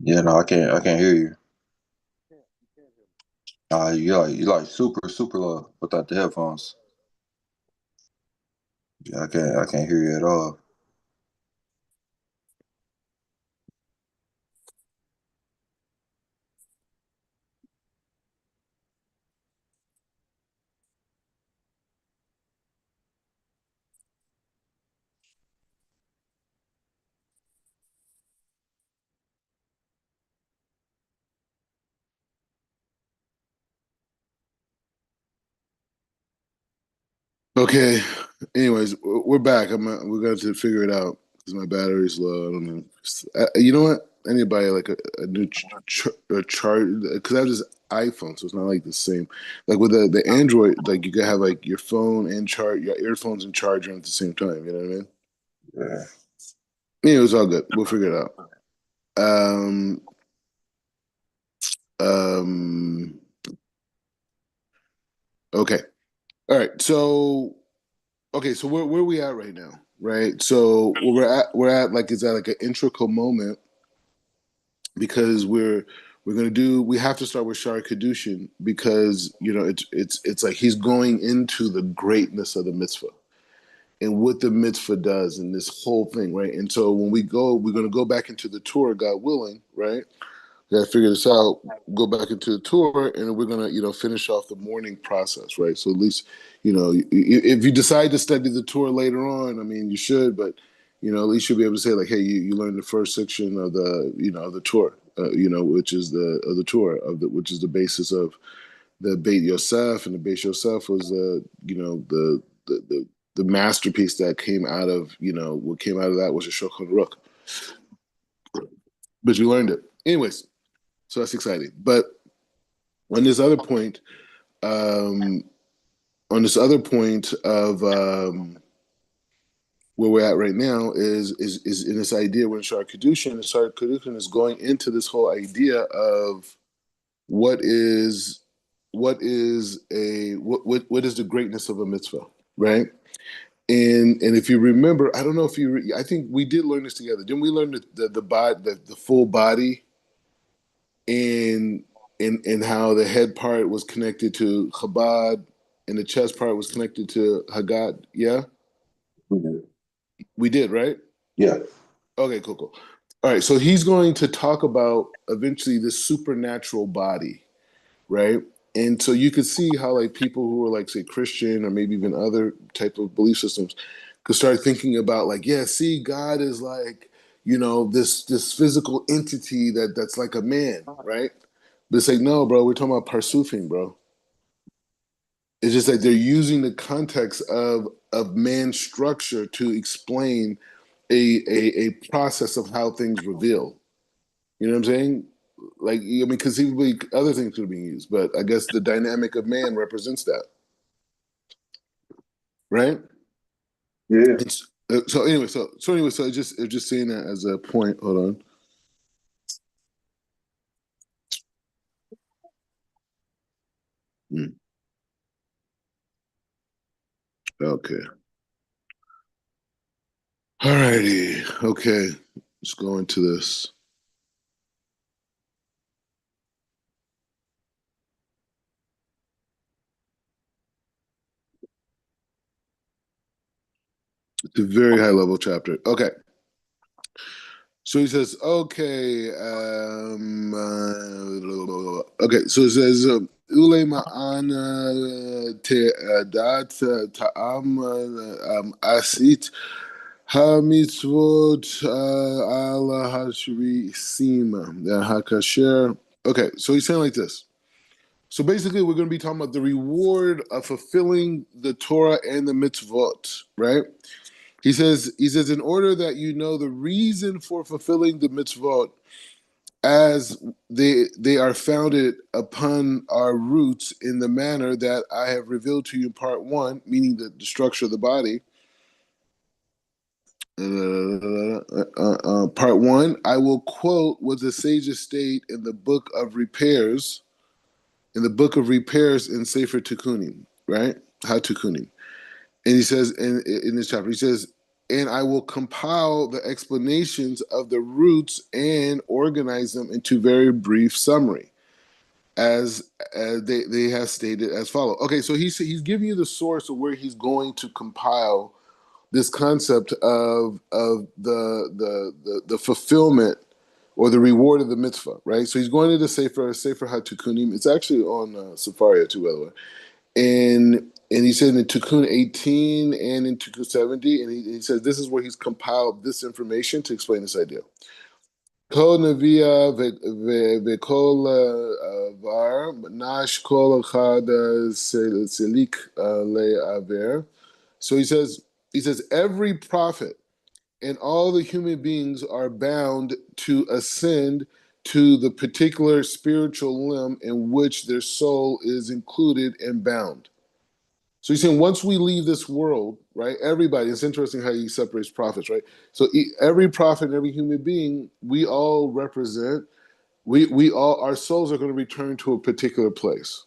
Yeah, no, I can't hear you. Can't you can't hear me. You like super low without the headphones. Yeah, I can't hear you at all. Okay. Anyways, we're back. We're going to figure it out because my battery's low. I don't know. You know what? I need to buy like a new charge because I have this iPhone, so it's not like the same. Like with the Android, like you could have like your phone and charge your earphones and charger at the same time. You know what I mean? Yeah. Yeah, it was all good. We'll figure it out. Um. Um. Okay. All right. So okay. So where we at right now? Right. So where we're at like is that like an integral moment because we're gonna do we have to start with Shara Kedushin because it's like he's going into the greatness of the mitzvah and what the mitzvah does and this whole thing, right? And so when we go, we're gonna go back into the Torah, God willing, right? We gotta figure this out, go back into the tour, and we're gonna, finish off the morning process, right? So at least, if you decide to study the tour later on, I mean, you should, but at least you'll be able to say like, hey, you learned the first section of the tour, which is the tour which is the basis of the Beit Yosef, and the Beit Yosef was the masterpiece that came out of what came out of that was a Shulchan Aruch, but you learned it anyways. So that's exciting. But on this other point, um, on this other point of where we're at right now is in this idea when Shar Kedushin, and Shar Kedushin is going into this whole idea of what is what is the greatness of a mitzvah, right? And if you remember, I don't know if I think we did learn this together. Didn't we learn the full body and and how the head part was connected to Chabad and the chest part was connected to Haggad. Yeah, Mhm. we did, right? Yeah. Okay, cool, cool. All right, so he's going to talk about eventually this supernatural body, right? And so you could see how like people who are like say Christian or maybe even other type of belief systems could start thinking about like, yeah, see, God is like, this physical entity that's like a man, right? But it's like, no, bro, we're talking about parsufing, bro. It's just that they're using the context of man's structure to explain a process of how things reveal. You know what I'm saying? Like, I mean, conceivably, other things could be used, but I guess the dynamic of man represents that, right? Yeah. So anyway, so just saying that as a point. Hold on. Hmm. Okay. All righty. Okay. Let's go into this. It's a very high level chapter. Okay. So he says, okay, okay. So it says, "Ule ma'ana te'adat ta'am asit ha-mitzvot ala hashri sima hakasher." Okay, so he's saying like this. So basically, we're going to be talking about the reward of fulfilling the Torah and the mitzvot, right? He says, in order that you know the reason for fulfilling the mitzvot as they are founded upon our roots in the manner that I have revealed to you in part one, meaning the structure of the body. Part one, I will quote what the sages state in the book of repairs, in Sefer Tikkunim, right? How Tikkunim. And he says in this chapter, he says, and I will compile the explanations of the roots and organize them into very brief summary, as they have stated as follow. Okay, so he's giving you the source of where he's going to compile this concept of the fulfillment or the reward of the mitzvah, right? So he's going to the Sefer HaTikunim. It's actually on Sefaria too, by the way. And he said in Tikkun 18 and in Tikkun 70, and he says this is where he's compiled this information to explain this idea. Kol Neviah v'kol var nash kol echad selik le'aver. So he says every prophet and all the human beings are bound to ascend to the particular spiritual limb in which their soul is included and bound. So he's saying once we leave this world, right? Everybody. It's interesting how he separates prophets, right? So every prophet and every human being, we all represent. We all our souls are going to return to a particular place.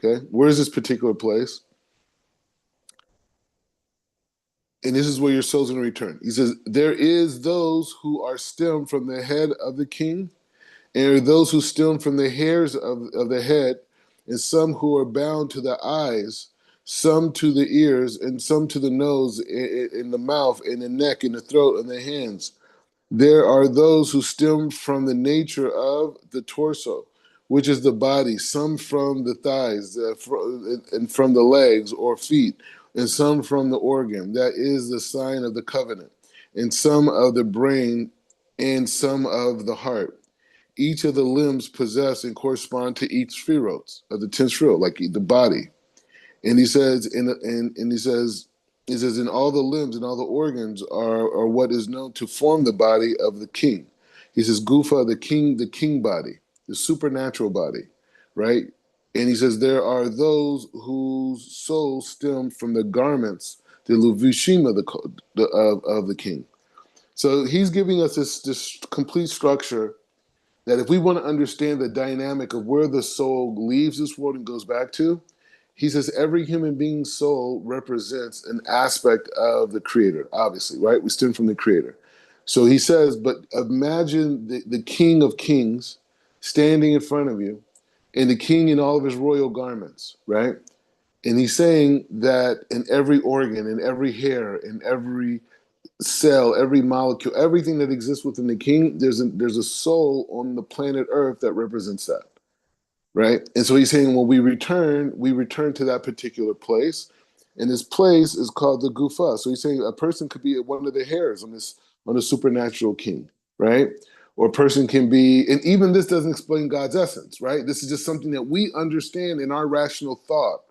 Okay, where is this particular place? And this is where your soul's going to return. He says, there is those who are stemmed from the head of the king, and there are those who stem from the hairs of the head, and some who are bound to the eyes, some to the ears, and some to the nose, in the mouth, in the neck, in the throat, and the hands. There are those who stem from the nature of the torso, which is the body, some from the thighs, and from the legs or feet, and some from the organ, that is the sign of the covenant, and some of the brain, and some of the heart. Each of the limbs possess and correspond to each spheros of the 10 spherot, like the body. And he says, he says, in all the limbs and all the organs are what is known to form the body of the king. He says, Gufa, the king body, the supernatural body, right? And he says, there are those whose souls stem from the garments, the luvushim of the king. So he's giving us this complete structure that if we want to understand the dynamic of where the soul leaves this world and goes back to, he says every human being's soul represents an aspect of the creator, obviously, right? We stem from the creator. So he says, but imagine the king of kings standing in front of you, and the king in all of his royal garments, right? And he's saying that in every organ, in every hair, in every cell, every molecule, everything that exists within the king, there's a soul on the planet Earth that represents that. Right? And so he's saying when we return to that particular place. And this place is called the Gufa. So he's saying a person could be one of the hairs on the supernatural king, right? Or a person can be, and even this doesn't explain God's essence, right? This is just something that we understand in our rational thought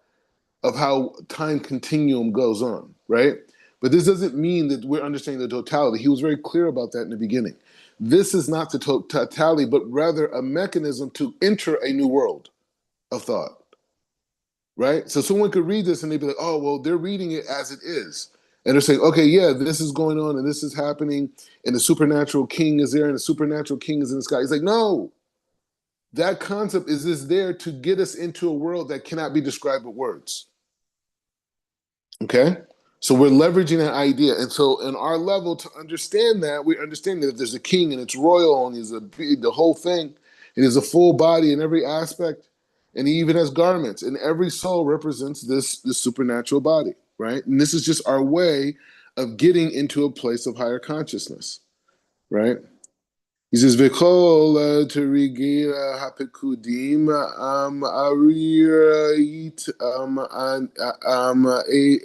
of how time continuum goes on, right? But this doesn't mean that we're understanding the totality. He was very clear about that in the beginning. This is not the totality, but rather a mechanism to enter a new world of thought, right? So someone could read this and they'd be like, oh, well, they're reading it as it is. And they're saying, okay, yeah, this is going on and this is happening and the supernatural king is there and the supernatural king is in the sky. He's like, no, that concept is just there to get us into a world that cannot be described with words. Okay? So we're leveraging that idea. And so in our level to understand that, we understand that if there's a king and it's royal and the whole thing, it is a full body in every aspect, and he even has garments, and every soul represents this supernatural body, right? And this is just our way of getting into a place of higher consciousness, right? He says, "V'kol terigira hapekudim arirayit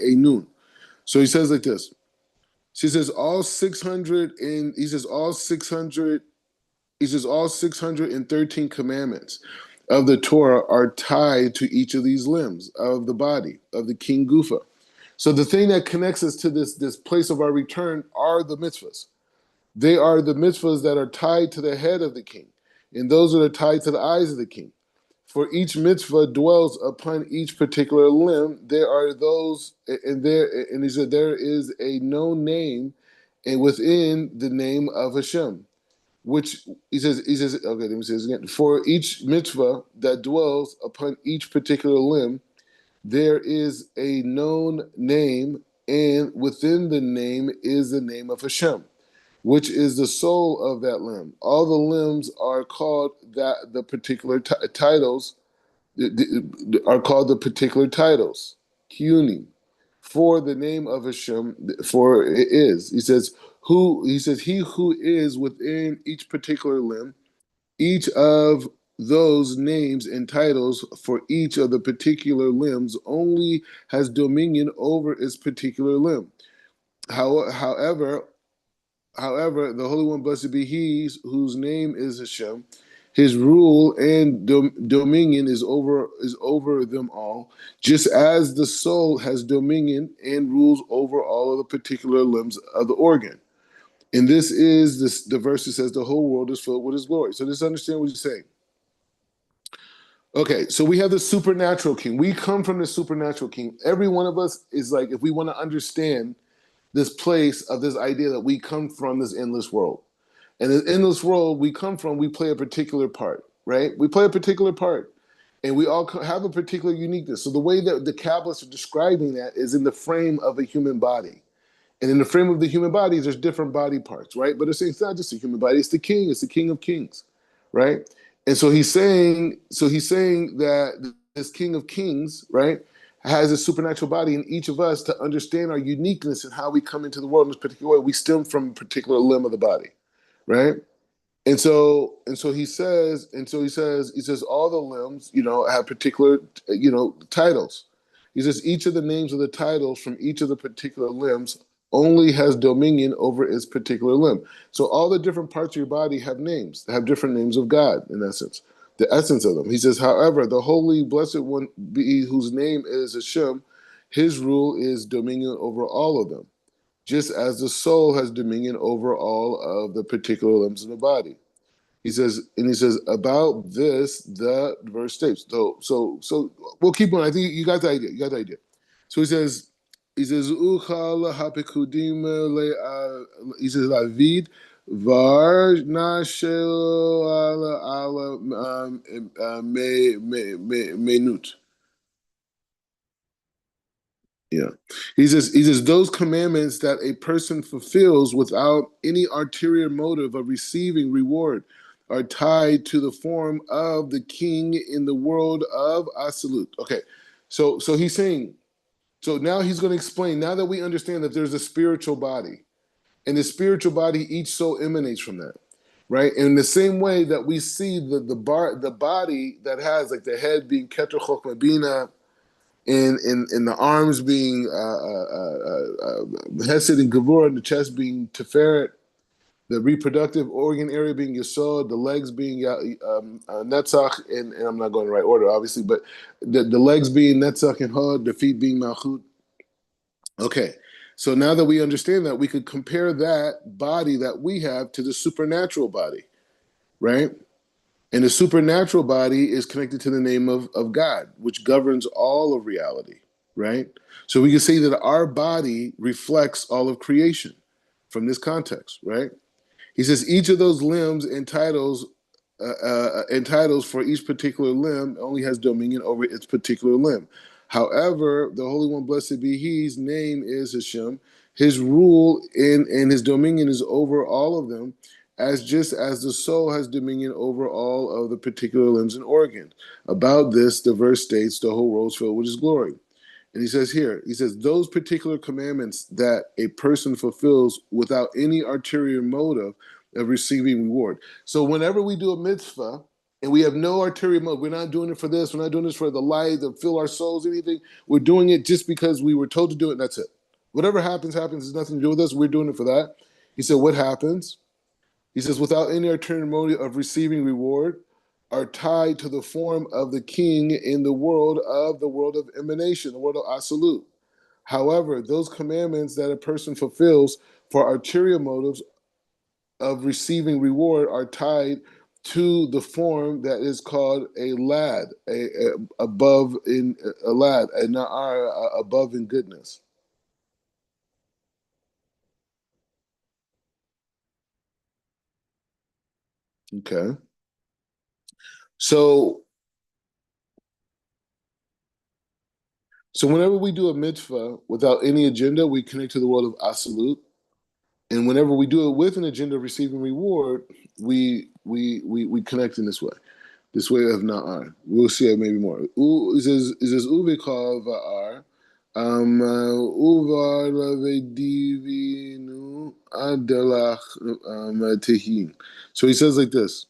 enun." So he says like this. She says all 600 and he says all 600. He says all 613 commandments of the Torah are tied to each of these limbs of the body of the King Gufa. So the thing that connects us to this place of our return are the mitzvahs. They are the mitzvahs that are tied to the head of the king, and those that are tied to the eyes of the king. For each mitzvah dwells upon each particular limb. There are those, and he said there is a known name, and within the name of Hashem, which he says, okay, let me say this again. For each mitzvah that dwells upon each particular limb, there is a known name, and within the name is the name of Hashem, which is the soul of that limb. All the limbs are called that the particular titles are called the particular titles, Kiyuni, for the name of Hashem, for it is. He says, he who is within each particular limb, each of those names and titles for each of the particular limbs only has dominion over its particular limb. However, the Holy One, blessed be He, whose name is Hashem, His rule and dominion is over them all, just as the soul has dominion and rules over all of the particular limbs of the organ. And the verse that says the whole world is filled with His glory. So just understand what he's saying. Okay, so we have the supernatural king. We come from the supernatural king. Every one of us is like, if we want to understand this place of this idea that we come from this endless world. And in endless world we come from, we play a particular part, right? We play a particular part. And we all have a particular uniqueness. So the way that the Kabbalists are describing that is in the frame of a human body. And in the frame of the human body, there's different body parts, right? But it's not just a human body, it's the king of kings, right? And so he's saying that this king of kings, right, has a supernatural body in each of us to understand our uniqueness and how we come into the world in this particular way. We stem from a particular limb of the body, right? And so he says all the limbs, have particular, titles. He says each of the names of the titles from each of the particular limbs only has dominion over its particular limb. So all the different parts of your body have names, have different names of God, in essence, the essence of them. He says, however, the holy, blessed one, be whose name is Hashem, his rule is dominion over all of them, just as the soul has dominion over all of the particular limbs of the body. He says about this, the verse states. So we'll keep going. I think you got the idea. You got the idea. So he says uchal hapikudim he says lavid var nashel ala menut. Yeah. He says those commandments that a person fulfills without any ulterior motive of receiving reward are tied to the form of the king in the world of absolute. Okay. So he's saying, so now he's going to explain, now that we understand that there's a spiritual body, and the spiritual body, each soul emanates from that. Right? And in the same way that we see the body that has like the head being Keter Chokmah Bina, in the arms being Hesed and Gevurah, and the chest being Tiferet, the reproductive organ area being Yesod, the legs being Netzach, and I'm not going in the right order, obviously, but the legs being Netzach and Hod, the feet being Malchut. Okay, so now that we understand that, we could compare that body that we have to the supernatural body, right? And the supernatural body is connected to the name of God, which governs all of reality, right? So we can say that our body reflects all of creation from this context, right? He says each of those limbs and titles for each particular limb only has dominion over its particular limb. However, the Holy One, blessed be He's name is Hashem. His rule and his dominion is over all of them, just as the soul has dominion over all of the particular limbs and organs. About this, the verse states, the whole world is filled with His glory. And he says, those particular commandments that a person fulfills without any ulterior motive of receiving reward. So whenever we do a mitzvah and we have no ulterior motive, we're not doing it for this, we're not doing this for the light, to fill our souls, anything. We're doing it just because we were told to do it, and that's it. Whatever happens, happens. There's nothing to do with us. We're doing it for that. He said, what happens? He says, without any ulterior motive of receiving reward, are tied to the form of the king in the world of emanation, the world of absolute. However, those commandments that a person fulfills for ulterior motives of receiving reward are tied to the form that is called a lad, above in a lad, and above in goodness. Okay, so So whenever we do a mitzvah without any agenda, we connect to the world of absolute. And whenever we do it with an agenda of receiving reward, we connect in this way of na'ar. We'll see it maybe more. It says uvikal va'ar, uvar lavedivinu adelach tehin. So he says like this.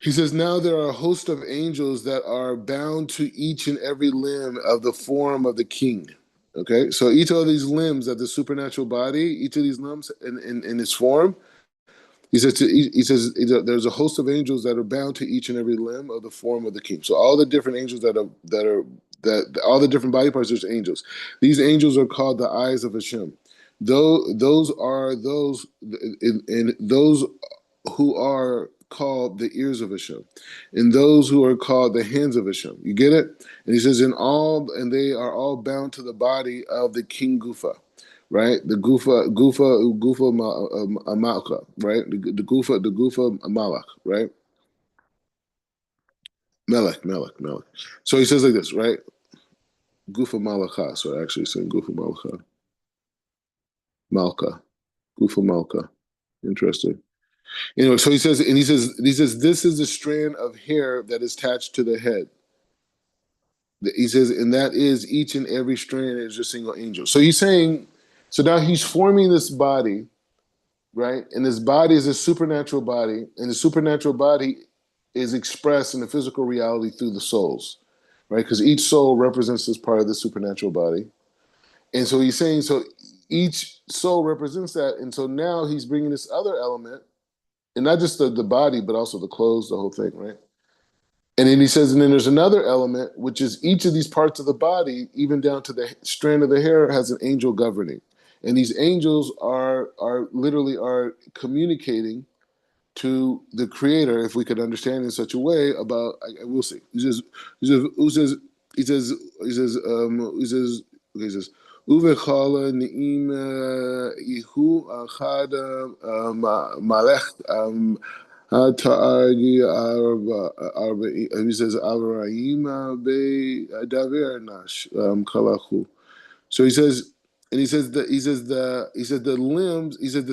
He says, now there are a host of angels that are bound to each and every limb of the form of the king. Okay, so each of these limbs of the supernatural body, each of these limbs in its form, he says there's a host of angels that are bound to each and every limb of the form of the king. So all the different angels that all the different body parts, there's angels. These angels are called the eyes of Hashem. Those are those in those who are called the ears of Hashem, and those who are called the hands of Hashem. You get it? And he says, and they are all bound to the body of the King Gufa, right? The Gufa Malka, right? The Gufa Malach, right? Melech. So he says like this, right? Gufa Malacha. So actually saying Gufa Malacha. Malka. Gufa Malka. Interesting. Anyway, so he says, this is the strand of hair that is attached to the head. He says, and that is each and every strand is a single angel. So he's saying, so now he's forming this body, right? And this body is a supernatural body, and the supernatural body is expressed in the physical reality through the souls, right? Because each soul represents this part of the supernatural body. And so he's saying, so each soul represents that. And so now he's bringing this other element, and not just the body, but also the clothes, the whole thing, right? And then he says, and then there's another element, which is each of these parts of the body, even down to the strand of the hair, has an angel governing. And these angels are literally communicating to the Creator, if we could understand in such a way about. We'll see. He says, Uvechala ni'ima ihu achada malech he says Avraim be Daver Nash Kalachu. So he says, and the limbs. He says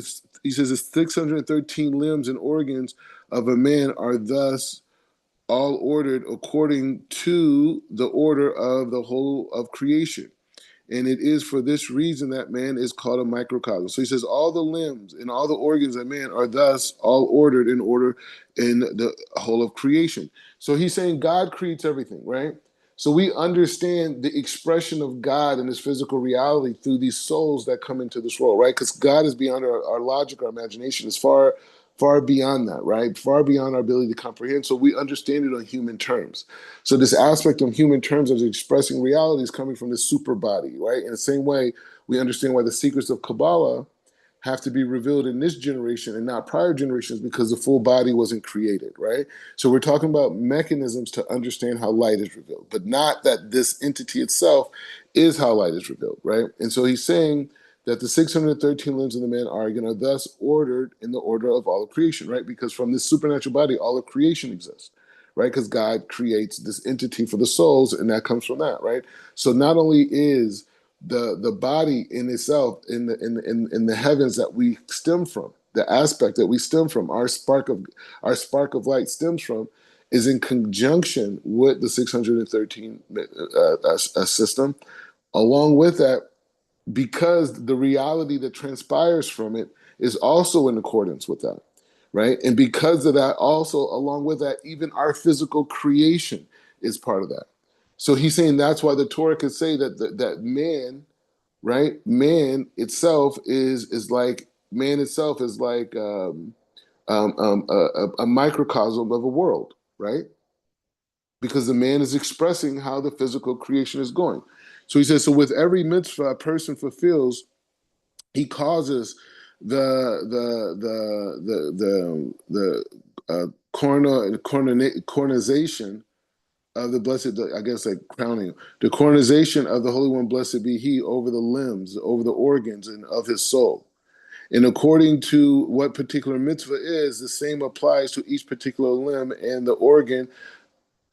the 613 limbs and organs of a man are thus all ordered according to the order of the whole of creation. And it is for this reason that man is called a microcosm. So he says all the limbs and all the organs of man are thus all ordered in order in the whole of creation. So he's saying God creates everything, right? So we understand the expression of God in this physical reality through these souls that come into this world, right? Because God is beyond our logic, our imagination. It's far beyond that, right? Far beyond our ability to comprehend. So we understand it on human terms. So this aspect of human terms of expressing reality is coming from the super body, right? In the same way, we understand why the secrets of Kabbalah have to be revealed in this generation and not prior generations because the full body wasn't created, right? So we're talking about mechanisms to understand how light is revealed, but not that this entity itself is how light is revealed, right? And so he's saying that the 613 limbs of the man are thus ordered in the order of all of creation, right? Because from this supernatural body, all of creation exists, right? Because God creates this entity for the souls, and that comes from that, right? So not only is the body in itself in the heavens that we stem from, the aspect that we stem from, our spark of light stems from, is in conjunction with the 613 system. Along with that, because the reality that transpires from it is also in accordance with that, right? And because of that, also along with that, even our physical creation is part of that. So he's saying that's why the Torah could say that man, right? Man itself is like a microcosm of a world, right? Because the man is expressing how the physical creation is going. So he says, so with every mitzvah a person fulfills, he causes coronization of the blessed, I guess like crowning, the coronization of the Holy One, blessed be He, over the limbs, over the organs, and of His soul. And according to what particular mitzvah is, the same applies to each particular limb and the organ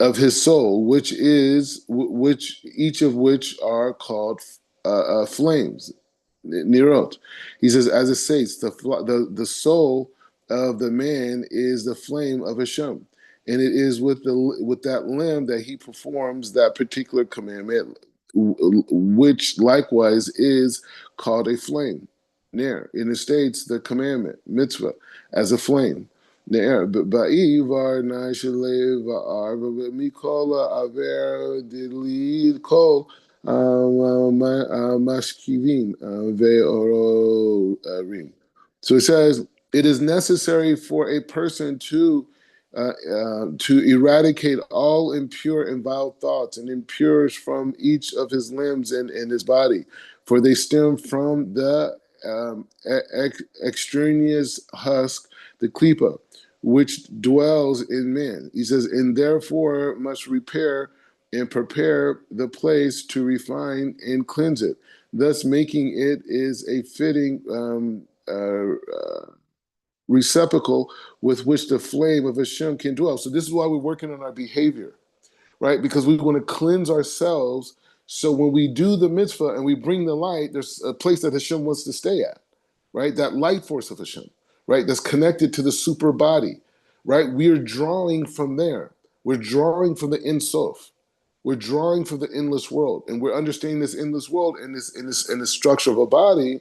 of his soul, which each of which are called flames, nirot. He says, as it states, the soul of the man is the flame of Hashem, and it is with that limb that he performs that particular commandment, which likewise is called a flame. Ner, and it states the commandment, mitzvah, as a flame. Ner, ba'ivar nashalev arva mikola aver dilid kol mashkivin ve'ororim. So it says, it is necessary for a person to eradicate all impure and vile thoughts and impures from each of his limbs and his body, for they stem from the extraneous husk, the klipa, which dwells in man. He says, and therefore must repair and prepare the place to refine and cleanse it, thus making it is a fitting receptacle with which the flame of Hashem can dwell. So this is why we're working on our behavior, right? Because we want to cleanse ourselves. So when we do the mitzvah and we bring the light, there's a place that Hashem wants to stay at, right? That light force of Hashem, right? That's connected to the super body, right? We are drawing from there. We're drawing from the Ein Sof. We're drawing from the endless world, and we're understanding this endless world in this structure of a body.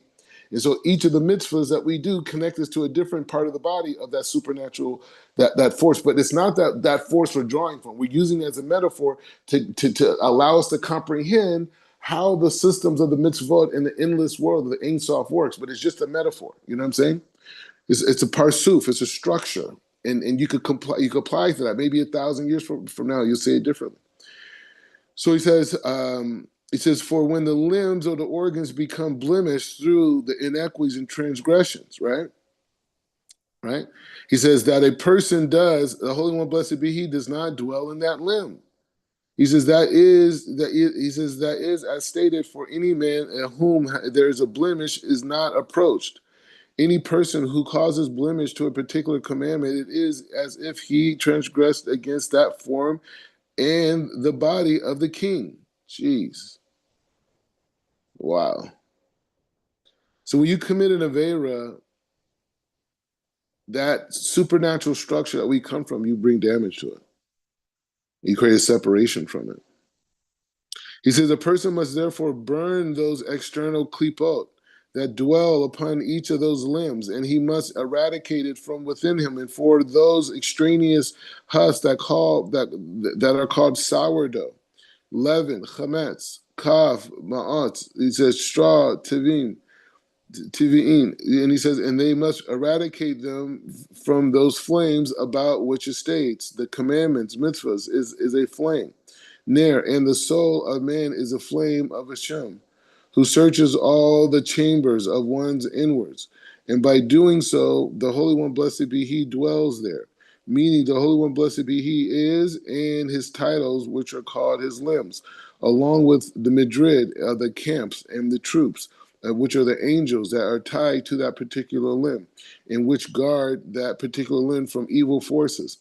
And so each of the mitzvahs that we do connect us to a different part of the body of that supernatural, that force. But it's not that force we're drawing from. We're using it as a metaphor to allow us to comprehend how the systems of the mitzvot in the endless world of the Ein Sof works. But it's just a metaphor. You know what I'm saying? It's a parsuf. It's a structure, and you could apply to that. Maybe 1,000 years from now, you'll say it differently. So he says, for when the limbs or the organs become blemished through the inequities and transgressions, right? Right? He says that a person does, the Holy One, blessed be He, does not dwell in that limb. He says that is as stated, for any man at whom there is a blemish is not approached. Any person who causes blemish to a particular commandment, it is as if he transgressed against that form and the body of the king. Jeez. Wow. So when you commit an Avera, that supernatural structure that we come from, you bring damage to it. You create a separation from it. He says a person must therefore burn those external klipot that dwell upon each of those limbs, and he must eradicate it from within him. And for those extraneous husks that are called sourdough, leaven, chametz, kaf, ma'at, he says straw, tivi'in, and he says, and they must eradicate them from those flames about which it states, the commandments, mitzvahs, is a flame. Ner, and the soul of man is a flame of Hashem, who searches all the chambers of one's inwards. And by doing so, the Holy One, blessed be He, dwells there. Meaning the Holy One, blessed be He, is, and His titles, which are called His limbs, along with the Madrid, the camps, and the troops, which are the angels that are tied to that particular limb, and which guard that particular limb from evil forces.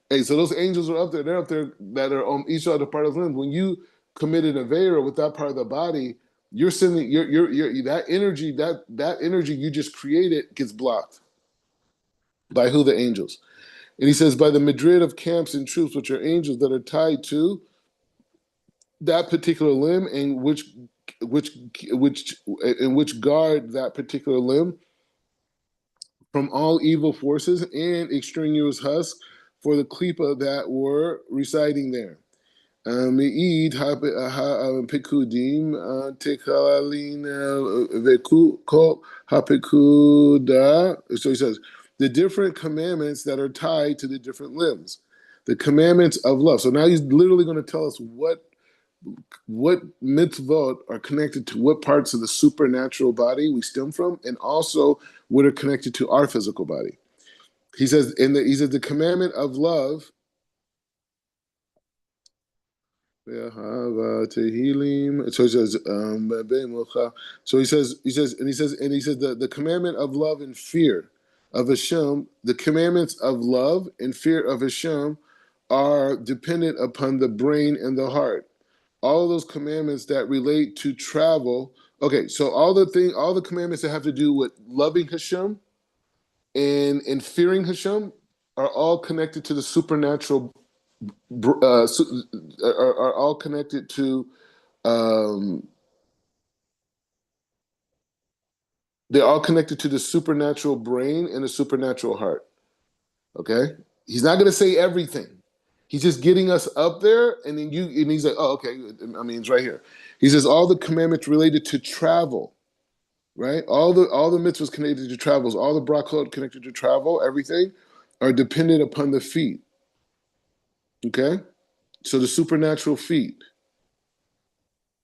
Hey, so those angels are up there. They're up there that are on each other part of the limb. When you committed a Avera with that part of the body, you're sending your that energy you just created gets blocked. By who? The angels. And he says, by the Madrid of camps and troops, which are angels that are tied to that particular limb, and which guard that particular limb from all evil forces and extraneous husks for the klipa that were residing there. Me'id ha'pekudim tekalalin veku ha'pekuda. So he says, the different commandments that are tied to the different limbs. The commandments of love. So now he's literally going to tell us what mitzvot are connected to what parts of the supernatural body we stem from, and also what are connected to our physical body. He says, the commandment of love. So he says, the commandment of love and fear of Hashem, the commandments of love and fear of Hashem are dependent upon the brain and the heart. All of those commandments that relate to travel. Okay, so all the commandments that have to do with loving Hashem and fearing Hashem are all connected to the supernatural. Are all connected to. Um, they're all connected to the supernatural brain and the supernatural heart. Okay, he's not going to say everything. He's just getting us up there, and then he's like, oh, okay. I mean, it's right here. He says all the commandments related to travel, right? All the mitzvahs connected to travels, all the brachot connected to travel, everything are dependent upon the feet. Okay, so the supernatural feet,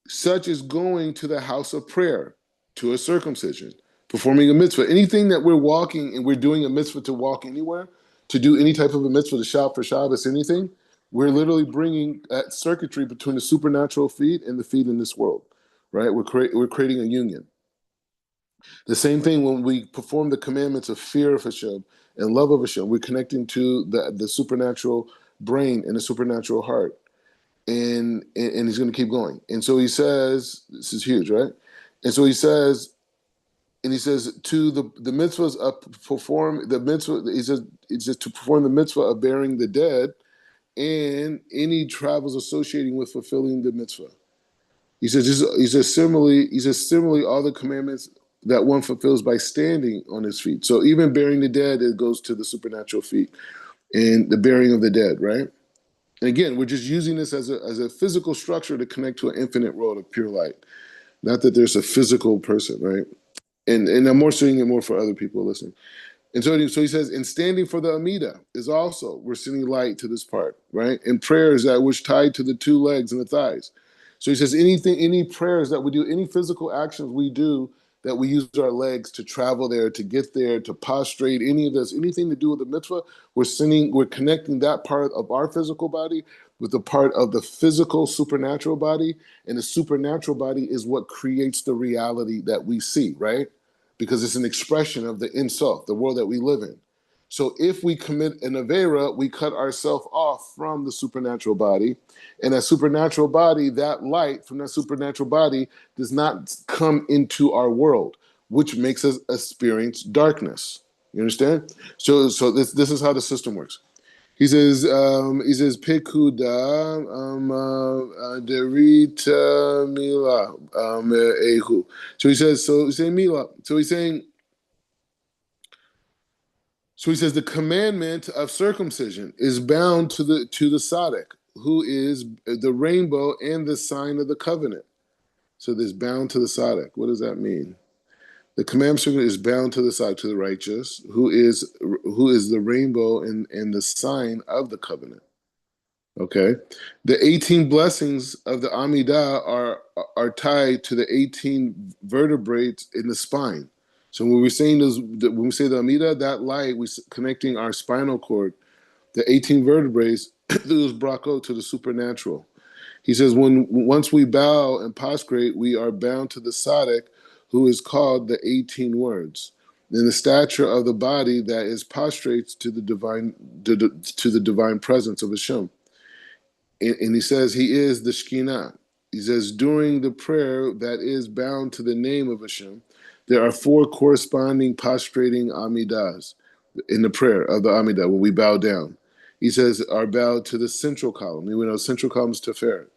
such as going to the house of prayer, to a circumcision, performing a mitzvah, anything that we're walking and we're doing a mitzvah to walk anywhere, to do any type of a mitzvah, to shop for Shabbos, anything, we're literally bringing that circuitry between the supernatural feet and the feet in this world, right? We're creating a union. The same thing when we perform the commandments of fear of Hashem and love of Hashem, we're connecting to the supernatural brain and the supernatural heart. And he's going to keep going. And so he says, this is huge, right? And so he says to the mitzvahs of perform the mitzvah. He says it's just to perform the mitzvah of burying the dead and any travels associating with fulfilling the mitzvah. He says similarly all the commandments that one fulfills by standing on his feet. So even burying the dead, it goes to the supernatural feet and the burying of the dead, right? And again, we're just using this as a physical structure to connect to an infinite world of pure light. Not that there's a physical person, right? And I'm more saying it more for other people listening. And so he says, in standing for the Amida is also, we're sending light to this part, right? And prayers that which tied to the two legs and the thighs. So he says, any prayers that we do, any physical actions we do that we use our legs to travel there, to get there, to prostrate, any of this, anything to do with the mitzvah, we're connecting that part of our physical body with the part of the physical supernatural body. And the supernatural body is what creates the reality that we see, right? Because it's an expression of the Ein Sof, the world that we live in. So if we commit an Avera, we cut ourselves off from the supernatural body. And that supernatural body, that light from that supernatural body does not come into our world, which makes us experience darkness. You understand? So this is how the system works. He says Pekuda Derita Mila Ehu. So he's saying Mila. So he says the commandment of circumcision is bound to the Tzaddik, who is the rainbow and the sign of the covenant. So this bound to the Tzaddik. What does that mean? The commandment is bound to the Tzaddik, to the righteous, who is the rainbow and the sign of the covenant. Okay, the 18 blessings of the Amidah are tied to the 18 vertebrae in the spine. So when we're saying when we say the Amidah, that light, we're connecting our spinal cord, the 18 vertebrae, through this brachot to the supernatural. He says, once we bow and prostrate, we are bound to the Tzaddik, who is called the 18 words. In the stature of the body that is prostrates to the divine presence of Hashem. And he says he is the Shekhinah. He says during the prayer that is bound to the name of Hashem, there are 4 corresponding prostrating Amidahs in the prayer of the Amidah when we bow down. He says are bowed to the central column. We know central column is Teferet.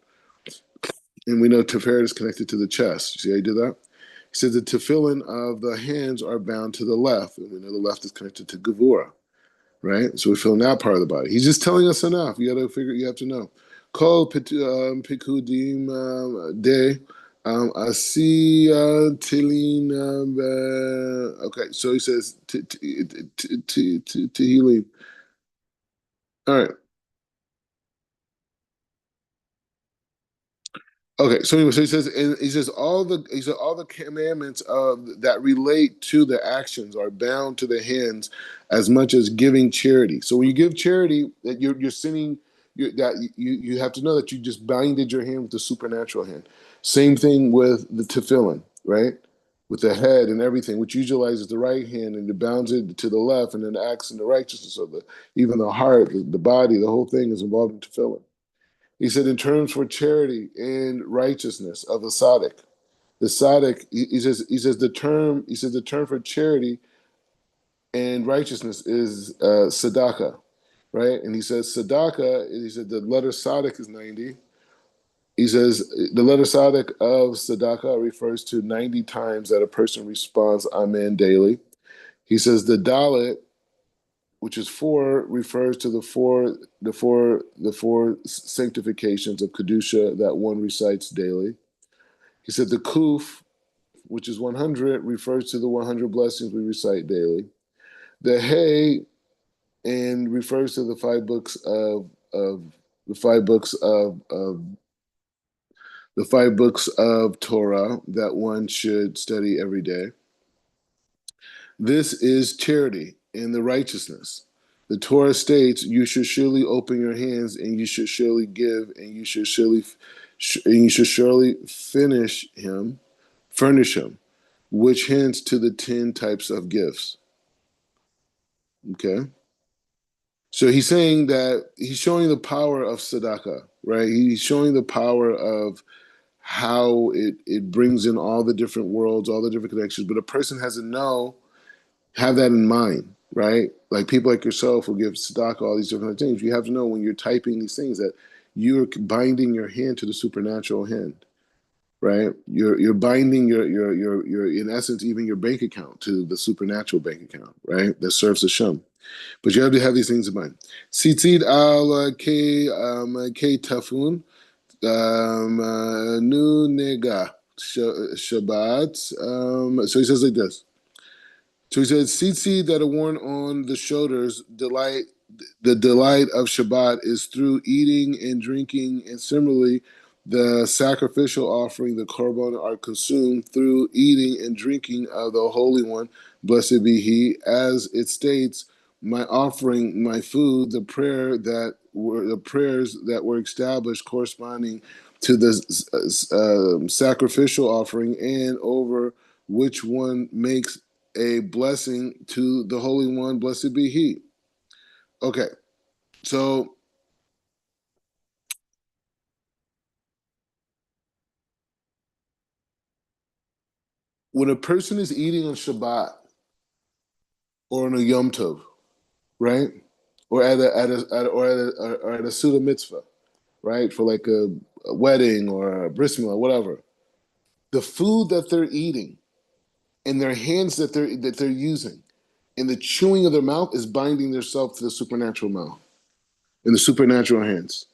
And we know Teferet is connected to the chest. You see how he did that? He says the tefillin of the hands are bound to the left. And we know the left is connected to Gevurah. Right? So we're feeling that part of the body. He's just telling us enough. You have to know. Kol pikudim de asiya tilin. Okay, so he says Tehillim. All right. Okay, so anyway, so he says all the commandments that relate to the actions are bound to the hands as much as giving charity. So when you give charity, that you're sinning, you have to know that you just binded your hand with the supernatural hand. Same thing with the tefillin, right? with the head and everything, which utilizes the right hand and it bounds it to the left, and then acts in the righteousness of even the heart, the body, the whole thing is involved in tefillin. He said, in terms for charity and righteousness of the tzaddik. The tzaddik, he says the term for charity and righteousness is tzedakah, right? And he says tzedakah, he said the letter tzaddik is 90. He says the letter tzaddik of tzedakah refers to 90 times that a person responds amen daily. He says the dalet, which is 4, refers to the four sanctifications of kedusha that one recites daily. He said the kuf, which is 100, refers to the 100 blessings we recite daily. The hay and refers to the 5 books of the 5 books of Torah that one should study every day. This is charity and the righteousness. The Torah states, "You should surely open your hands, and you should surely give, and you should surely furnish him," which hints to the 10 types of gifts. Okay. So he's saying that he's showing the power of tzedakah, right? He's showing the power of how it brings in all the different worlds, all the different connections. But a person has to have that in mind, right? Like people like yourself who give tzedakah, all these different things. You have to know when you're typing these things that you're binding your hand to the supernatural hand, right? You're binding your in essence even your bank account to the supernatural bank account, right? That serves Hashem. But you have to have these things in mind. Tzitzit al ke tafun nu nega Shabbat. So he says like this. So he says, tzitzit that are worn on the shoulders, the delight of Shabbat is through eating and drinking, and similarly, the sacrificial offering, the korban, are consumed through eating and drinking of the Holy One, blessed be He, as it states, my offering, my food, the prayers that were established corresponding to the sacrificial offering, and over which one makes a blessing to the Holy One, blessed be He. Okay, so when a person is eating on Shabbat or on a Yom Tov, right, or at a Suda Mitzvah, right, for like a wedding or a bris milah, whatever, the food that they're eating and their hands that they're using and the chewing of their mouth is binding themselves to the supernatural mouth and the supernatural hands,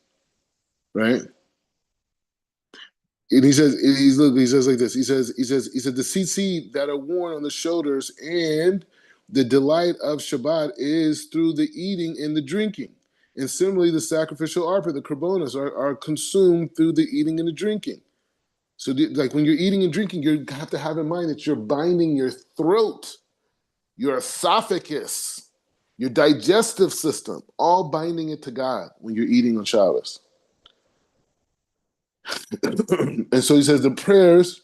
right? And he says like this. He said the tzitzit that are worn on the shoulders and the delight of Shabbat is through the eating and the drinking. And similarly, the sacrificial offering, the korbanos, are consumed through the eating and the drinking. So like when you're eating and drinking, you have to have in mind that you're binding your throat, your esophagus, your digestive system, all binding it to God when you're eating on Shabbos. And so he says the prayers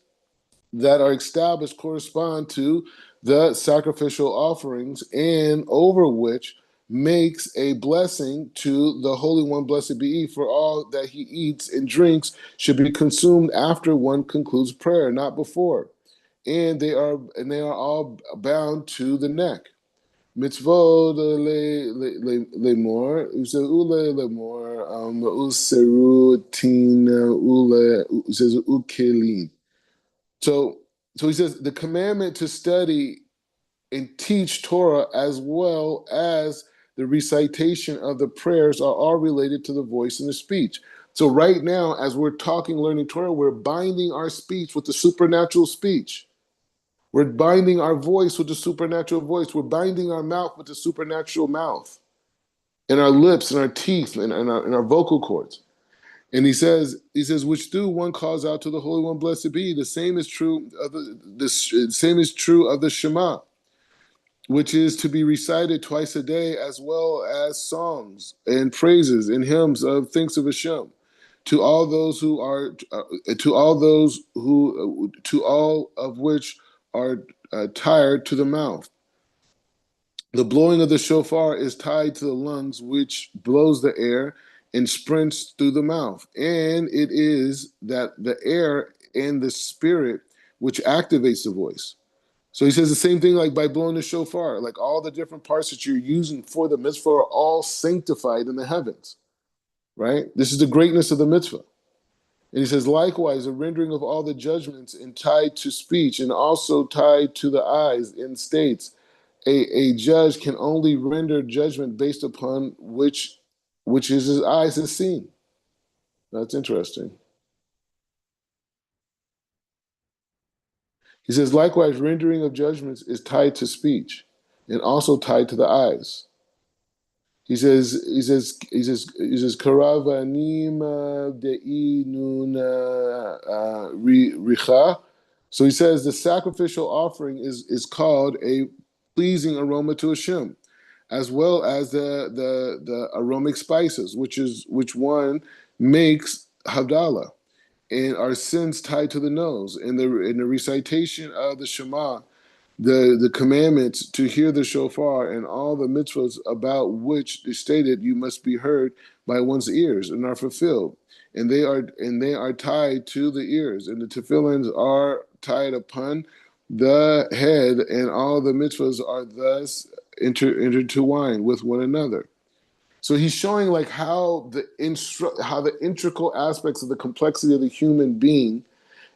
that are established correspond to the sacrificial offerings, and over which makes a blessing to the Holy One, blessed be He, for all that he eats and drinks should be consumed after one concludes prayer, not before. And they are all bound to the neck. Mitzvot lemor, ule lemor, useru tina ule, says ukelin. So he says the commandment to study and teach Torah as well as the recitation of the prayers are all related to the voice and the speech. So right now, as we're talking, learning Torah, we're binding our speech with the supernatural speech. We're binding our voice with the supernatural voice. We're binding our mouth with the supernatural mouth, and our lips and our teeth and our vocal cords. And he says, which through one calls out to the Holy One, blessed be. The same is true of the Shema, which is to be recited twice a day, as well as songs and praises and hymns of thanks of Hashem. To all of which are tied to the mouth. The blowing of the shofar is tied to the lungs, which blows the air and sprints through the mouth. And it is that the air and the spirit which activates the voice. So he says the same thing like by blowing the shofar, like all the different parts that you're using for the mitzvah are all sanctified in the heavens, right? This is the greatness of the mitzvah. And he says, likewise, a rendering of all the judgments and tied to speech and also tied to the eyes and states, a judge can only render judgment based upon which is his eyes has seen. That's interesting. He says, likewise, rendering of judgments is tied to speech and also tied to the eyes. He says, Karavanim dei nun richa. So he says the sacrificial offering is called a pleasing aroma to Hashem, as well as the aromatic spices, which one makes Havdalah, and our sins tied to the nose. In the recitation of the Shema, the commandments to hear the shofar and all the mitzvahs about which is stated you must be heard by one's ears and are fulfilled, and they are tied to the ears, and the tefillins are tied upon the head, and all the mitzvahs are thus intertwined with one another. So he's showing like how the integral aspects of the complexity of the human being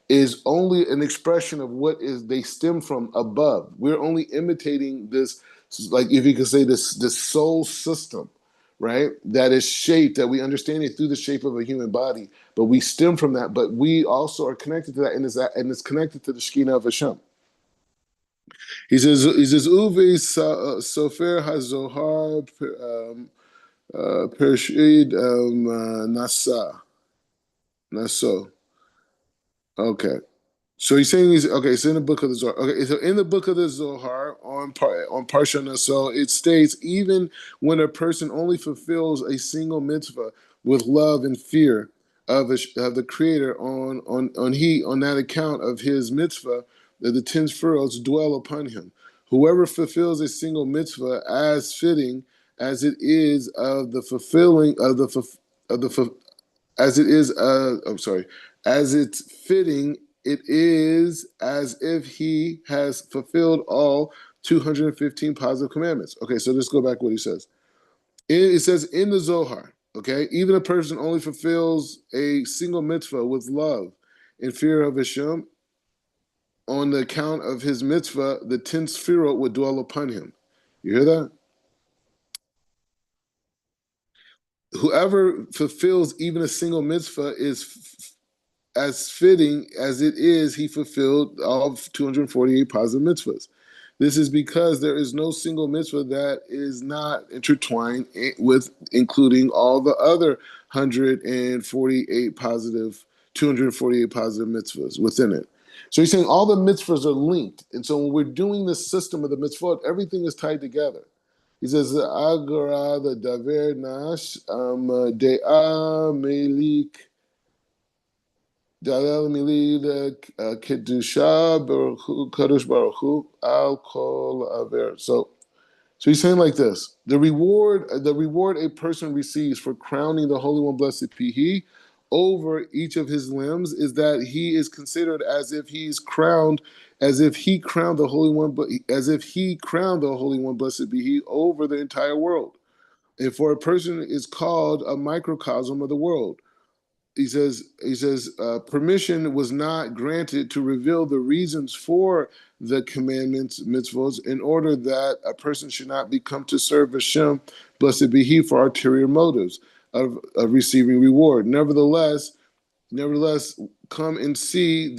is only an expression of what is they stem from above. We're only imitating this, like if you could say this soul system, right? That is shaped, that we understand it through the shape of a human body, but we stem from that. But we also are connected to that, and it's connected to the Shekhinah of Hashem. He says, Uve Sofer HaZohar Pershid Naso. Okay. So he's saying it's in the book of the Zohar. Okay, so in the book of the Zohar on Parsha Naso, it states even when a person only fulfills a single mitzvah with love and fear of the Creator on that account of his mitzvah, that the 10 furrows dwell upon him. Whoever fulfills a single mitzvah as fitting as it is of the fulfilling of the as it is as it's fitting, it is as if he has fulfilled all 215 positive commandments. Okay, so let's go back to what he says. It says in the Zohar, okay, even a person only fulfills a single mitzvah with love and fear of Hashem, on the account of his mitzvah, the 10 sefirot would dwell upon him. You hear that? Whoever fulfills even a single mitzvah is as fitting as it is he fulfilled all 248 positive mitzvahs. This is because there is no single mitzvah that is not intertwined with including all the other 248 positive mitzvahs within it. So he's saying all the mitzvahs are linked. And so when we're doing this system of the mitzvot, everything is tied together. He says, Agara, the Daver Nash, De'a Melik, Dalel Milid, Kedusha, Kadosh Baruch Hu, Al Kol Aver. So he's saying like this: the reward a person receives for crowning the Holy One, blessed be He, over each of his limbs is that he is considered as if he's crowned, as if he crowned the Holy One, but as if he crowned the Holy One, blessed be He, over the entire world. And for a person is called a microcosm of the world. He says, permission was not granted to reveal the reasons for the commandments, mitzvahs, in order that a person should not become to serve Hashem, blessed be He, for ulterior motives of receiving reward. Nevertheless, come and see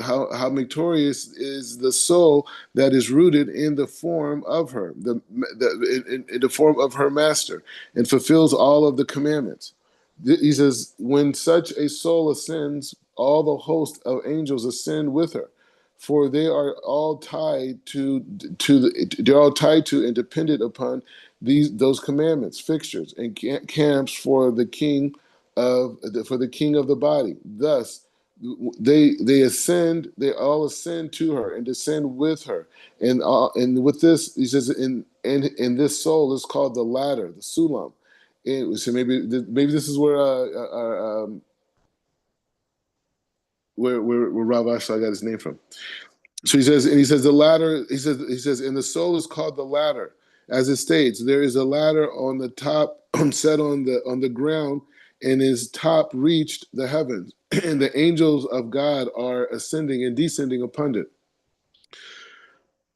how victorious is the soul that is rooted in the form of her, in the form of her master, and fulfills all of the commandments. He says, when such a soul ascends, all the host of angels ascend with her, for they are all tied to and dependent upon those commandments, fixtures, and camps for the king of the body. Thus, they ascend, they all ascend to her and descend with her, and with this he says in this soul is called the ladder, the sulam. And so maybe this is where Rav Ashlag got his name from. So he says the ladder. He says, and the soul is called the ladder, as it states. There is a ladder on the top, set on the ground, and his top reached the heavens, and the angels of God are ascending and descending upon it.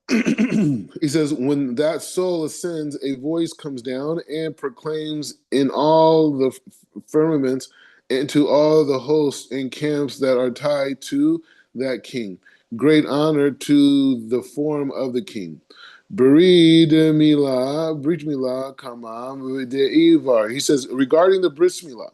He says, when that soul ascends, a voice comes down and proclaims in all the firmaments and to all the hosts and camps that are tied to that king. Great honor to the form of the king. Brit Milah, Kamam De'ivar. He says, regarding the Brit Milah,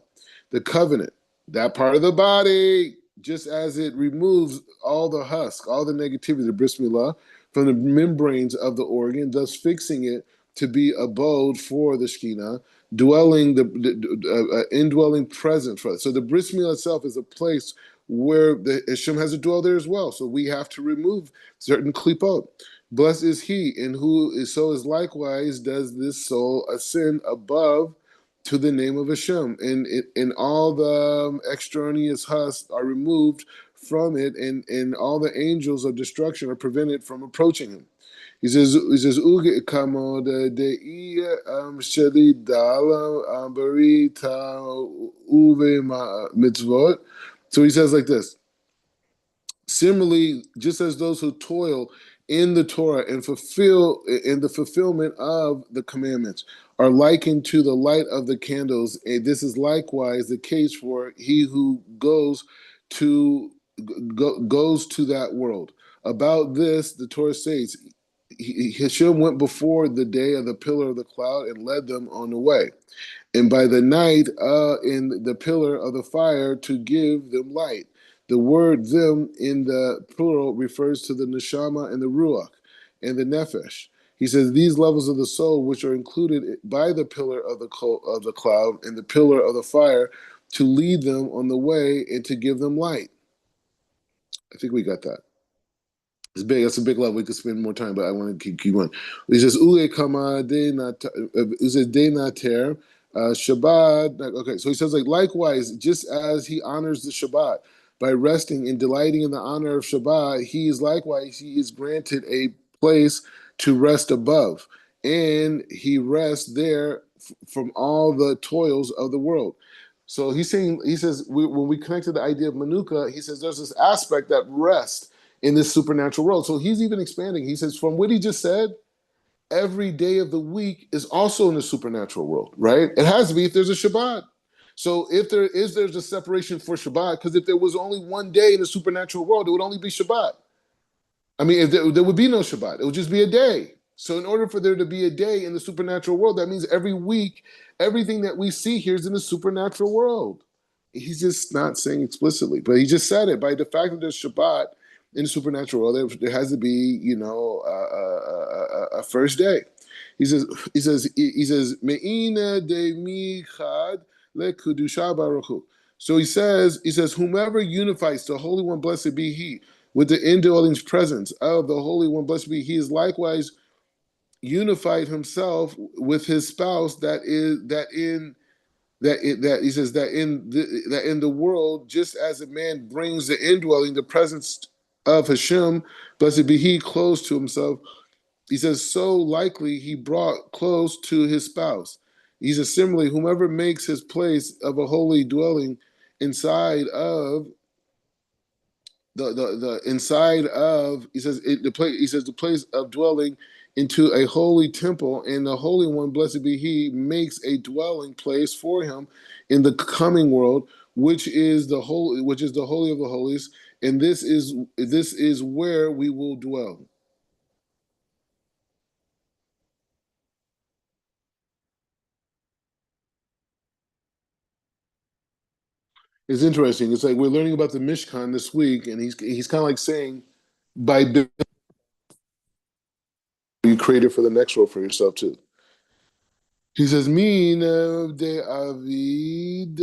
the covenant, that part of the body, just as it removes all the husk, all the negativity, the Brit Milah, from the membranes of the organ, thus fixing it to be abode for the Shekhinah, dwelling the indwelling presence for it. So the bris milah itself is a place where the Hashem has to dwell there as well. So we have to remove certain klipot. Blessed is he, in who is so is likewise does this soul ascend above to the name of Hashem, and all the extraneous husks are removed from it, and all the angels of destruction are prevented from approaching him. Uge kamo de sheli dala barita uve mitzvot. So he says like this. Similarly, just as those who toil in the Torah and fulfill in the fulfillment of the commandments are likened to the light of the candles, and this is likewise the case for he who to goes to that world. About this, the Torah says, Hashem went before the day of the pillar of the cloud and led them on the way, and by the night in the pillar of the fire to give them light. The word them in the plural refers to the neshama and the ruach and the nefesh. He says these levels of the soul, which are included by the pillar of the cloud and the pillar of the fire, to lead them on the way and to give them light. I think we got that. It's big. That's a big level. We could spend more time, but I want to keep going. He says, "Ule kama de nater Shabbat." Okay, so he says like likewise, just as he honors the Shabbat by resting and delighting in the honor of Shabbat, he is granted a place to rest above, and he rests there from all the toils of the world. So he says, when we connect to the idea of Manuka, he says there's this aspect that rest in this supernatural world. So he's even expanding. He says, from what he just said, every day of the week is also in the supernatural world, right? It has to be if there's a Shabbat. So if there's a separation for Shabbat, because if there was only one day in the supernatural world, it would only be Shabbat. I mean, if there would be no Shabbat, it would just be a day. So in order for there to be a day in the supernatural world, that means every week, everything that we see here is in the supernatural world. He's just not saying explicitly, but he just said it by the fact that there's Shabbat in the supernatural world. There has to be, a first day. He says, Me'ina de michad le kedusha baruch hu. So he says, whomever unifies the Holy One, blessed be He, with the indwelling presence of the Holy One, blessed be He, is likewise unified himself with his spouse. He says that in the world, just as a man brings the indwelling, the presence of Hashem, blessed be He, close to himself. He says, so likely he brought close to his spouse. He says, similarly, whomever makes his place of a holy dwelling inside of the inside of, he says the place of dwelling into a holy temple, and the Holy One, blessed be He, makes a dwelling place for him in the coming world, which is the holy of the holies, and this is where we will dwell. It's interesting. It's like we're learning about the Mishkan this week, and he's kind of like saying, by you create it for the next world for yourself too. He says, Min de Avid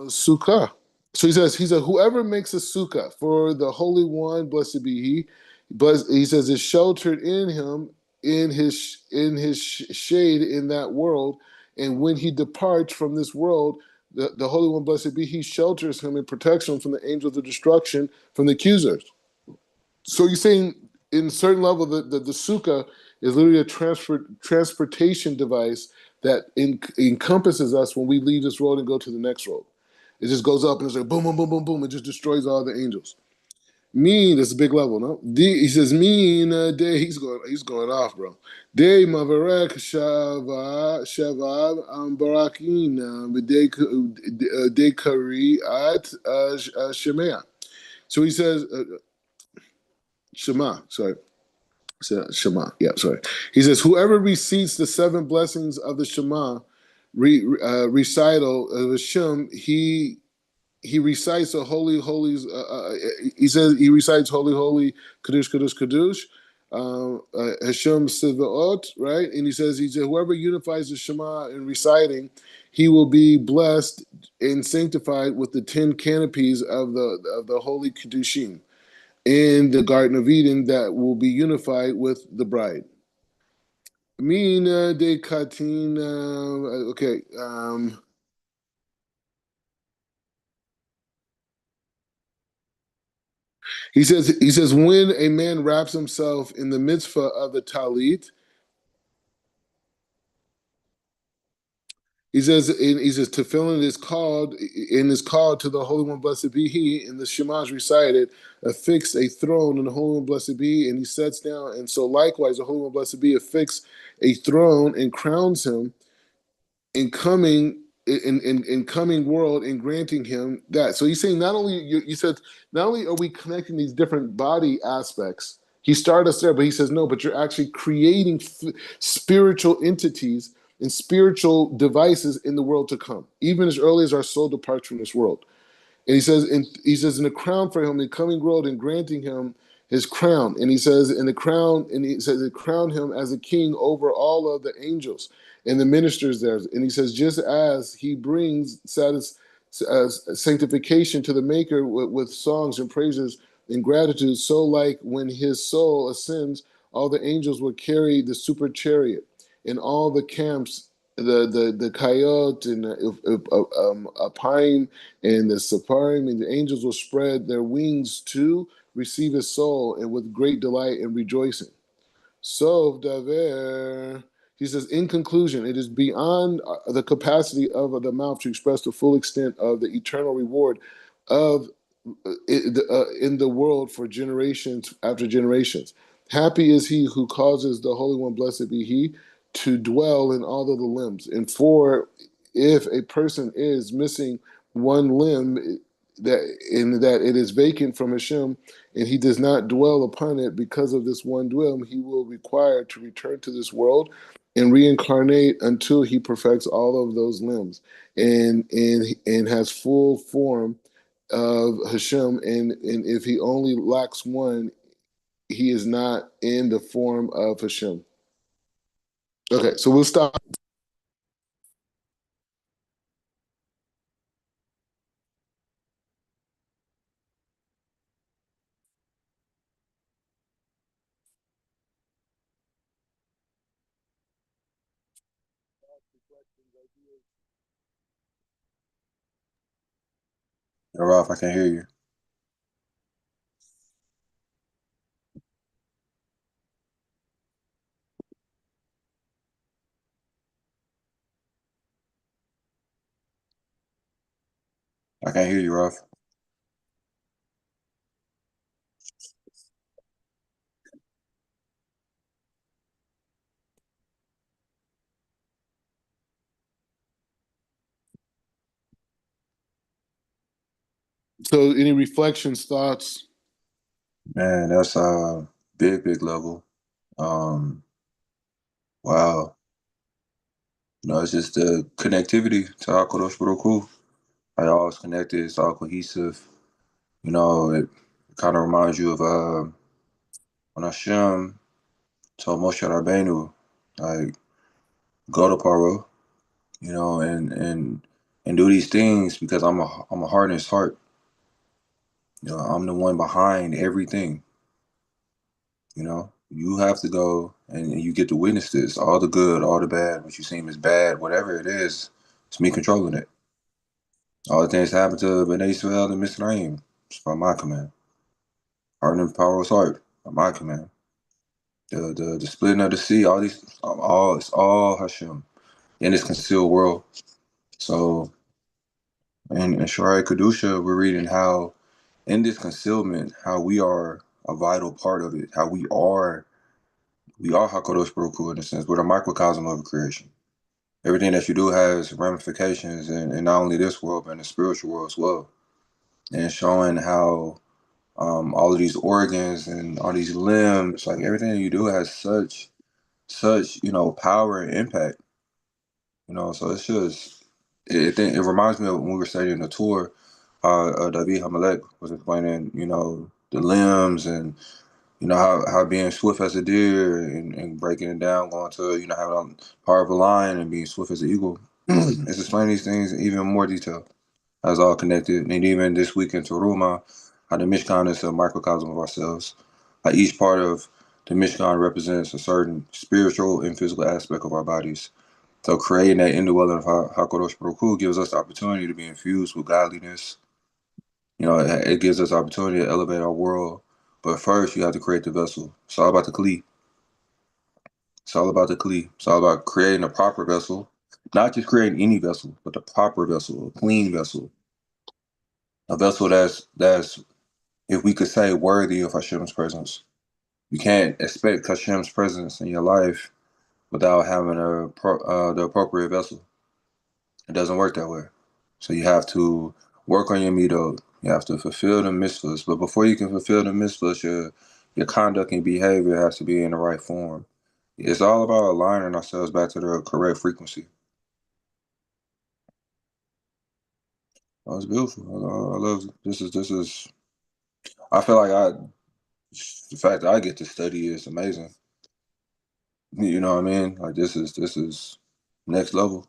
Sukkah. So he said, whoever makes a sukkah for the Holy One, blessed be He, but he says is sheltered in Him in his shade in that world, and when he departs from this world, the Holy One, blessed be He, shelters him and protects him from the angels of destruction, from the accusers. So you're saying in a certain level that the sukkah is literally a transportation device that encompasses us when we leave this world and go to the next world. It just goes up and it's like boom, boom, boom, boom, boom. It just destroys all the angels. Mean, that's a big level, no? He says mean day. He's going off, bro. Day mavarek shava barakin de kari at shemea. So he says Shema. Sorry. Shema. Yeah, sorry. He says, whoever receipts the seven blessings of the Shema recital of Hashem, he recites the holy holies. He says he recites holy holy kadosh kadosh kadosh. Hashem Sivaot, right? And he said whoever unifies the Shema in reciting, he will be blessed and sanctified with the 10 canopies of the holy kedushim in the Garden of Eden that will be unified with the bride. Mina de Katina. Okay. He says when a man wraps himself in the mitzvah of the talit, he says tefillin is called to the Holy One, blessed be He, and the Shema is recited, affix a throne in the Holy One, blessed be He, and he sets down, and so likewise the Holy One, blessed be, affix a throne and crowns him in coming world and granting him that. So he's saying not only you said not only are we connecting these different body aspects, he started us there, but he says no, but you're actually creating spiritual entities and spiritual devices in the world to come, even as early as our soul departs from this world. And in the crown for him in coming world and granting him his crown. And he says in the crown, and he says it crowned him as a king over all of the angels and the ministers there. And he says, just as he brings sanctification to the maker with songs and praises and gratitude, so like when his soul ascends, all the angels will carry the super chariot and all the camps, the coyote and a pine and the Sepharim and the angels will spread their wings to receive his soul and with great delight and rejoicing. So, Daver, he says, in conclusion, it is beyond the capacity of the mouth to express the full extent of the eternal reward of in the world for generations after generations. Happy is he who causes the Holy One, blessed be he, to dwell in all of the limbs. And for if a person is missing one limb, that it is vacant from Hashem, and he does not dwell upon it because of this one limb, he will require to return to this world and reincarnate until he perfects all of those limbs and has full form of Hashem, and if he only lacks one, he is not in the form of Hashem. Okay, so we'll stop. Ralph, I can't hear you. I can't hear you, Ralph. So, any reflections, thoughts? Man, that's a big level. Um, wow. It's just the connectivity to HaKadosh Baruch Hu. How all is connected, it's all cohesive. It kind of reminds you of when Hashem told Moshe Rabbeinu, like, go to Paro, and do these things because I'm a hardened heart. I'm the one behind everything. You have to go and you get to witness this. All the good, all the bad, what you seem is bad, whatever it is, it's me controlling it. All the things that happen to B'nai Israel and Mitzrayim, it's by my command. Hardening Pharaoh's heart, by my command. The splitting of the sea, all these, it's all Hashem in this concealed world. So in Sharai Kedusha, we're reading how in this concealment, how we are a vital part of it, how we are Hakadosh Baruch Hu in a sense. We're the microcosm of creation. Everything that you do has ramifications in not only this world, but in the spiritual world as well. And showing how all of these organs and all these limbs, like everything that you do has such power and impact. So it's just it reminds me of when we were studying the tour. David Hamelek was explaining, the limbs and how being swift as a deer and breaking it down, going to having the power of a lion and being swift as an eagle. It's explaining these things in even more detail. How it's all connected, and even this week in Teruma, how the Mishkan is a microcosm of ourselves. How each part of the Mishkan represents a certain spiritual and physical aspect of our bodies. So creating that indwelling of Hakadosh Baruch Hu gives us the opportunity to be infused with godliness. It gives us opportunity to elevate our world. But first, you have to create the vessel. It's all about the Kli. It's all about the Kli. It's all about creating a proper vessel. Not just creating any vessel, but the proper vessel, a clean vessel. A vessel that's, if we could say, worthy of Hashem's presence. You can't expect Hashem's presence in your life without having the appropriate vessel. It doesn't work that way. So you have to work on your midot. You have to fulfill the mitzvahs. But before you can fulfill the mitzvahs, your conduct and behavior has to be in the right form. It's all about aligning ourselves back to the correct frequency. Oh, it's beautiful. I love it. This is. I feel like the fact that I get to study is amazing. You know what I mean? Like this is next level.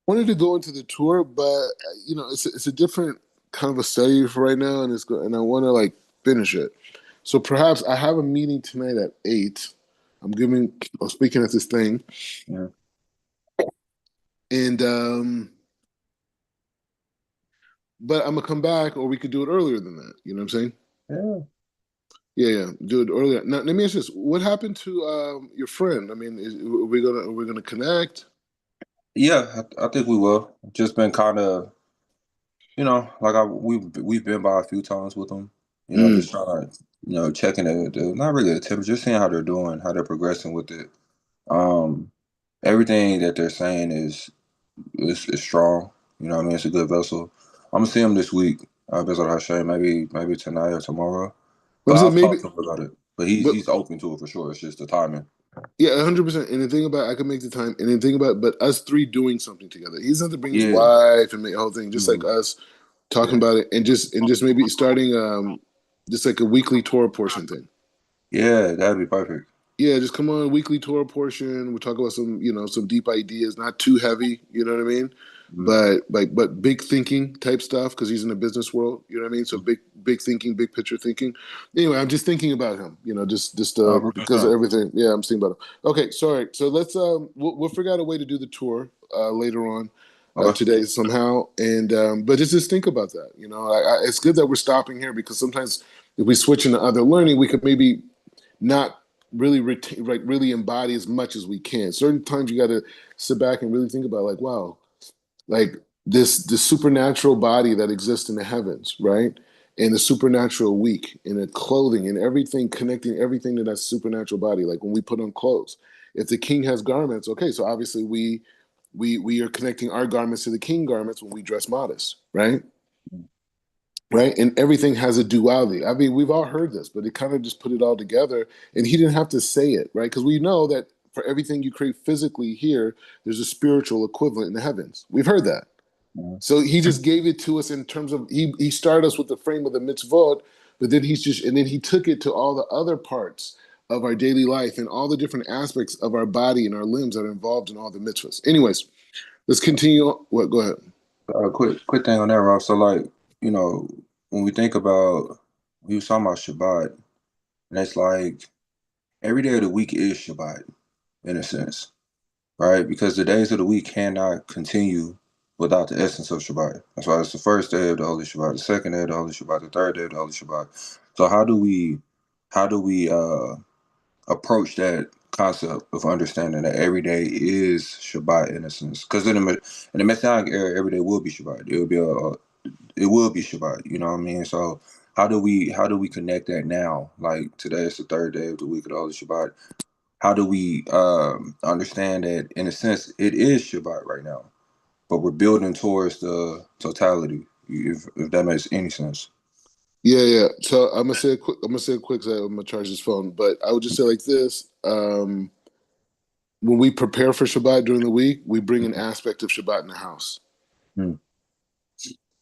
Wanted to go into the tour, but it's a different kind of a study for right now, and and I want to like finish it. So perhaps I have a meeting tonight at 8. I'm speaking at this thing, Yeah. and but I'm gonna come back, or we could do it earlier than that. You know what I'm saying? Yeah. Yeah, yeah, do it earlier. Now, let me ask you this: what happened to your friend? I mean, are we gonna connect? Yeah, I think we will. Just been kind of, like we've been by a few times with them. Mm. Just trying to, checking not really the temperature, just seeing how they're doing, how they're progressing with it. Um, Everything that they're saying is strong. You know what I mean? It's a good vessel. I'm gonna see him this week. Bezat Hashem, maybe tonight or tomorrow. I'm But saying I've maybe, talked to him about it. But he's but he's open to it for sure. It's just the timing. yeah, 100%. And the thing about I can make the time, and then think about, but us three doing something together. He doesn't have to bring his Yeah. wife and make the whole thing. Just like Mhm. us talking Yeah. about it, and just maybe starting just like a weekly tour portion thing. Yeah, that'd be perfect. Yeah, just come on weekly tour portion. We'll talk about some deep ideas, not too heavy. You know what I mean? Mhm. But big thinking type stuff because he's in the business world. You know what I mean? So big thinking, big picture thinking. Anyway, I'm just thinking about him. Because of 100%. everything. Yeah, I'm thinking about him. Okay, sorry. So let's we'll figure out a way to do the tour later on. Okay. Today somehow, and but just think about that. It's good that we're stopping here because sometimes if we switch into other learning, we could maybe not really like really embody as much as we can. Certain times you got to sit back and really think about like, wow, like this supernatural body that exists in the heavens, right? And the supernatural week and the clothing and everything connecting everything to that supernatural body. Like when we put on clothes, if the king has garments, okay, so obviously we are connecting our garments to the king garments when we dress modest, right? Right, and everything has a duality. I mean, we've all heard this, but it kind of just put it all together, and he didn't have to say it, right? Because we know that for everything you create physically here, there's a spiritual equivalent in the heavens. We've heard that. Mhm. So he just gave it to us in terms of he started us with the frame of the mitzvot, but then he took it to all the other parts of our daily life and all the different aspects of our body and our limbs that are involved in all the mitzvahs. Anyways, let's continue. What? Go ahead. Quick thing on that, Rob. So like, you know, when we think about we was talking about Shabbat, and it's like every day of the week is Shabbat in a sense, right? Because the days of the week cannot continue without the essence of Shabbat. That's why it's the first day of the Holy Shabbat, the second day of the Holy Shabbat, the third day of the Holy Shabbat. So how do we approach that concept of understanding that every day is Shabbat in a sense? Because in the Messianic era, every day will be Shabbat. It will be Shabbat. You know what I mean? So how do we connect that now? Like today is the third day of the week of the Holy Shabbat. How do we understand that in a sense it is Shabbat right now, but we're building towards the totality? If that makes any sense. Yeah, yeah. So I'm gonna say a quick. I'm gonna say a quick. I'm gonna charge this phone, but I would just say like this. When we prepare for Shabbat during the week, we bring an aspect of Shabbat in the house. Mm.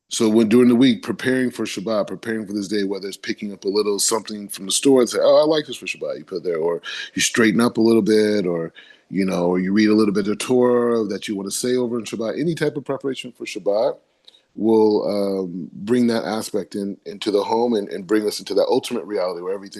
So when during the week, preparing for Shabbat, preparing for this day, whether it's picking up a little something from the store and say, "Oh, I like this for Shabbat," you put it there, or you straighten up a little bit, or or you read a little bit of Torah that you want to say over in Shabbat. Any type of preparation for Shabbat will bring that aspect into the home and bring us into that ultimate reality where everything